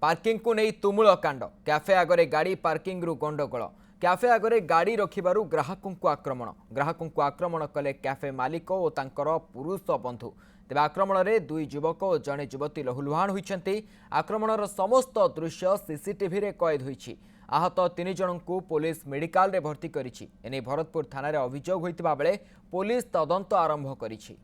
Parking को नहीं तुमुल कांड कैफे आगे गाड़ी पार्किंग रु गंडगोल कैफे आगे गाड़ी रखिबारु ग्राहकों को आक्रमण कले कैफे मालिक और तांकर पुरुष बंधु तेज आक्रमण में दुई युवक और जड़े युवती लहुलुहाण होती आक्रमणर समस्त दृश्य सीसीटीवी रे कैद होईछि। आहत 3 जन को पुलिस मेडिकल रे भर्ती करिछि। एने भरतपुर थाना रे अभियोग होइतिबा बेले पुलिस तदंत आरंभ करिछि।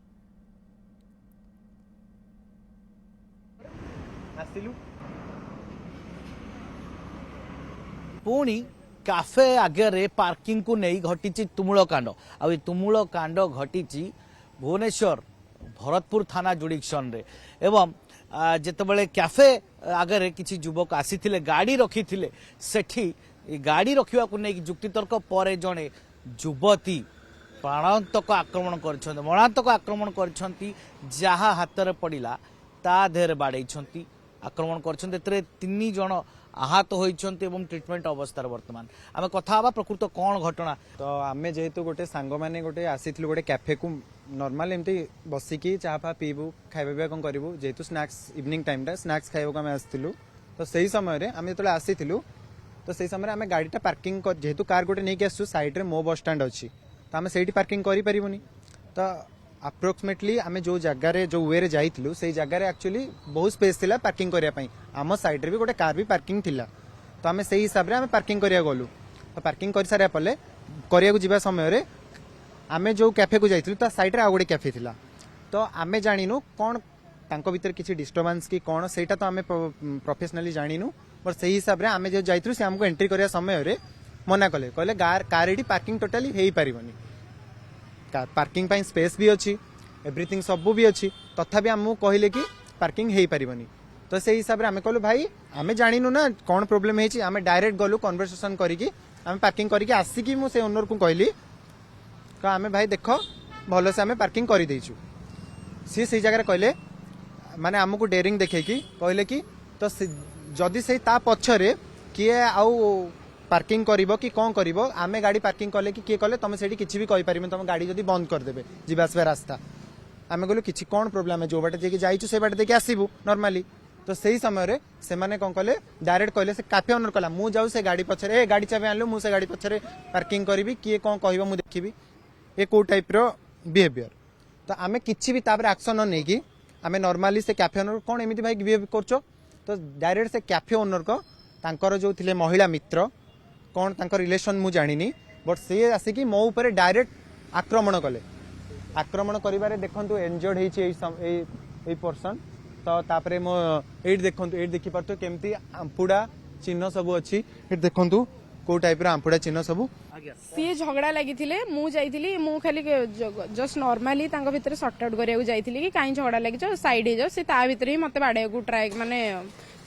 पुणी कैफे आगे पार्किंग को नहीं घटी तुमुल कांड आ तुमुल कांड घटी भुवनेश्वर भरतपुर थाना जुडिक्शन रे एवं जेतबेले कैफे आगे किसी युवक आसी गाड़ी रखी सेठी गाड़ी रखा को नहीं जुक्तितर्क पर जड़े युवती प्राणांतक आक्रमण कर मरणांतक आक्रमण कर जहाँ हाथ में पड़ा ता देहरे बाड़े आक्रमण कर 3 जन आहत होती ट्रिटमेंट अवस्था वर्तमान आम कथा प्रकृत कौन घटना तो आम जेहेतु गोटे सांग मैंने गोटे आसी गोटे कैफे को नॉर्मल एमती बसिकी चाह फा पीबू खाइबा कौन करूँ जेहेतु स्नैक्स इवनिंग टाइम स्नैक्स खाइबा आम आसलु तो सही समय आम जो आसीलु तो सही समय आम गाड़ीटा पार्किंग जेहेतु कार गोटे नहीं आसू साइड्रे मो बस स्टैंड अच्छी तो आम से पार्किंग करें तो अप्रोक्सीमेटली आम जो जगार जो वे जाइलु से जगार एक्चुअली बहुत स्पेस थिला पार्किंग करने आम साइड भी गोटे कार भी पार्किंग थिला तो आम से हिसाब से पार्किंग करा गलु तो पार्किंग कर सारा पले करिया जीवा समय आम जो कैफे को जाइलु तो साइड आ गोटे कैफे थिला तो आम जानिनु कौन तांको भीतर किसी डिस्टर्बेंस कि कौन सेटा तो आम प्रोफेशनली जानिनु बट से हिसाब से आम जो जाइलु से आमको एंट्री करिया समय मना कले कहले कार एडी पार्किंग टोटाली हेई पारिबनी पार्किंग पाई स्पेस भी अच्छी एवरीथिंग सब भी अच्छी तथापि आमको कहले कि पार्किंग हेई पारिबनी तो से हिसाब से आम कहलु भाई आम जानिनु ना कौन प्रोब्लेम है आम डायरेक्ट गलु कन्वर्सेशन करिकी आम पार्किंग करिकी आसिकी मु से ओनर को कहली आम भाई देख भल से आम पार्किंग कर देचु सी से जगह कहले माने आमको डेयरिंग देखैकी कहले कि तो जदि से ता पछरे किए आउ पार्किंग करिवो कि कौन करिवो आमे गाड़ी पार्किंग कले कि किए कले तुम सेठी किछि भी कहि पारिबे तुम गाड़ी जदि बंद कर देबे जीवासबे रास्ता आमे गलो किछि कौन प्रॉब्लम है जो बाटे जे जाइछु से बाटे देखि आसीबू नॉर्मली तो सही समय रे से माने कौन कले डायरेक्ट कहले से कैफे ओनर कला मु जाऊ से गाड़ी पछरे ए गाड़ी चाबी आनलु मु से गाड़ी पछरे पार्किंग करबी किए कौन कहबो मु देखिबी ए को टाइप रो बिहेवियर तो आमे किछि भी तापर एक्शन न नेकी आमे नॉर्मली से कैफे ओनर कौन एमिति भाई बिहेव करछो तो डायरेक्ट से कैफे ओनर को तांकर जो थिले महिला मित्र कौन तांकर रिलेशन मु जानिनी बट से आसिकी मो ऊपर डायरेक्ट आक्रमण कले आक्रमण करिबारे देखंतु इंजर्ड हेछि एई पर्सन तो तापरे मो एट देखंतु एट देखि परतो केमती आंपुडा चिन्ह सब अछि एट देखंतु को टाइप रा आंपुडा चिन्ह सब सी झगड़ा लगी मु जाइथिली मु खाली जस्ट नॉर्मली तांको भितर सॉर्ट आउट करिया जाइथिली कि काई झगड़ा लगी जो साइड हे जो से ता भितर ही मते बाडे को ट्राई माने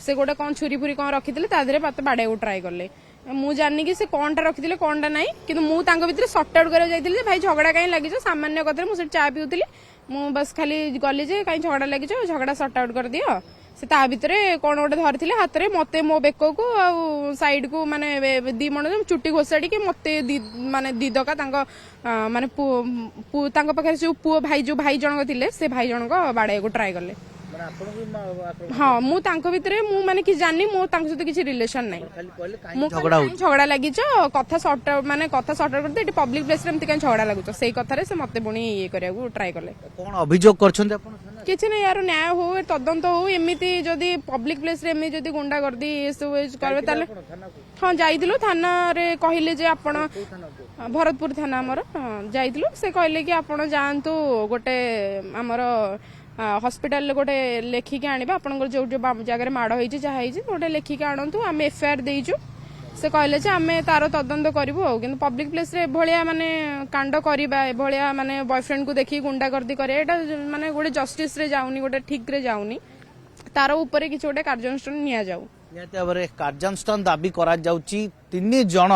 से गोटे कौन छुरी फुरी कौन रखिथिले ता देरे मते बाडे को ट्राई करले मु जानी कि से कौनटा रखिथिले कौनटा नाही किंतु मु तांको भितर सॉर्ट आउट करिया जाइथिली भाई झगड़ा काई लागि जो सामान्य कथरे मु से चा पिउथिली मु बस खाली गली जे काई झगड़ा लागि जो झगड़ा सॉर्ट आउट कर दियो से ता भितरे कौन गोटे धरथिले हाथ रे मते मो बेको को आ साइड को माने दी मन चुट्टी घोषाड़ी के मते माने दीदका तांको माने तांको पाखे जो पुओ भाई जो भाई जनक थिले से भाई जनक बाड़े को ट्राई करले हाँ मु तांको भितरे मु माने कि जानी मु तांको सहित किछि रिलेशन नै मु झगड़ा लागि छ कथा सॉर्ट माने कथा सॉर्ट आउट करते पब्लिक प्लेस रे एमति काई झगड़ा लागु छ सेही कथा रे से मते बुनी ये करिया को ट्राई करले कोन अभियोग करछन आपण किछि नै यार न्याय हो तदंत हो एमिति जदी पब्लिक प्लेस रे एमि जदी गुंडा गर्दी एसो करबे ताले हां जाइदिलो थाना रे कहिले जे आपण भरतपुर थाना हमर जाइदिलो से कहले कि आपण जानतु गोटे हमर हॉस्पिटल गोटे लेखिकी आनिबा आपनकर जो जो जगह माड़ होइछि जा होइछि गोटे लेखिकी आनंतु आम एफआईआर देइछु से कहले जे आमे तार तदंत करिवो किंतु पब्लिक प्लेस रे भलिया माने कांड करिबा भलिया माने बॉयफ्रेंड को देखि गुंडा गर्दी करे एटा माने गोटे जस्टिस रे जाउनी गोटे ठीक रे जाउनी तार ऊपर किछि गोटे कार्यानुष्ठान निया जाउ नियाते बारे कार्यानुष्ठान दाबी करा जाउची 3 जण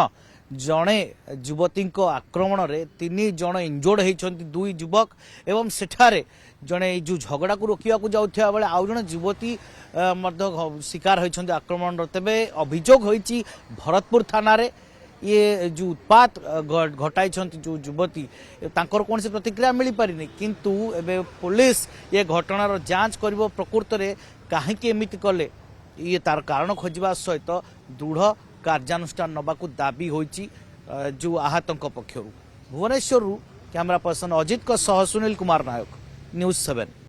जड़े युवती आक्रमण रे 3 जण इंजोर्ड होती 2 युवक एवं सेठारे जड़े जो झगड़ा को रोकवा जाऊा बेले आउ जड़े युवती शिकार होती आक्रमण तेबे अभियोग होती भरतपुर थाना रे ये जो उत्पात घटाई जो युवती तांकर कौन से प्रतिक्रिया मिल पारिनी किंतु एबे पुलिस ये घटनार जांच करिवो प्रकृत रे काहेकि एमिति कले ये तार कारण खोजा सहित दृढ़ कार्यानुष्ठान नबाकू दाबी होइछि जो आहतों पक्षर भुवनेश्वर कैमरा पर्सन अजित सह सुनील कुमार नायक न्यूज 7।